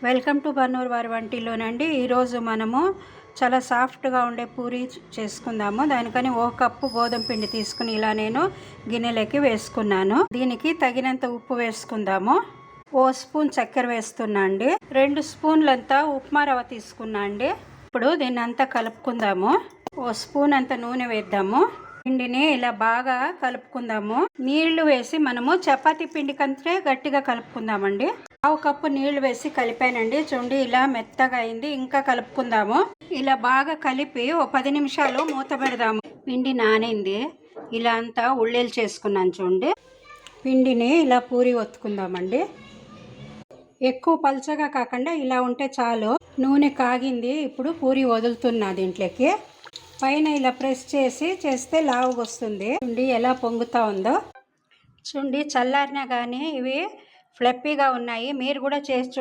Welcome to Bannur వారి వంటిలోనండి. ఈరోజు మనము చాలా సాఫ్ట్గా ఉండే పూరి చేసుకుందాము. దానికని 1 కప్పు గోధుమ పిండి తీసుకుని ఇలా నేను గిన్నెలోకి వేసుకున్నాను. దీనికి తగినంత ఉప్పు వేసుకుందాము. 1 స్పూన్ చక్కెర వేస్తున్నా అండి. 2 స్పూన్లంతా ఉప్మా రవ్వ తీసుకున్నా అండి. ఇప్పుడు దీన్ని అంతా కలుపుకుందాము. 1 స్పూన్ అంత నూనె వేద్దాము. పిండిని ఇలా బాగా కలుపుకుందాము. నీళ్లు వేసి మనము చపాతీ పిండి కంటే గట్టిగా కలుపుకుందామండి. 1/2 కప్పు నీళ్లు వేసి కలిపానండి. చూడండి ఇలా మెత్తగా అయింది. ఇంకా కలుపుకుందాము. ఇలా బాగా కలిపి 10 నిమిషాలు మూత పెడదాము. పిండి నానింది. ఇలా అంతా ఉళ్ళేలు చేసుకున్నాను చూడండి. పిండిని ఇలా పూరి ఒత్తుకుందామండి. ఎక్కువ పల్చగా కాకుండా ఇలా ఉంటే చాలు. నూనె కాగింది. ఇప్పుడు పూరి వదులుతున్నా దీంట్లోకి. పైన ఇలా ప్రెస్ చేస్తే లావుగా వస్తుంది. చూడండి ఎలా పొంగుతా ఉందో. చూడండి చల్లారినా కానీ ఇవి ఫ్లప్పీగా ఉన్నాయి. మీరు కూడా చేసి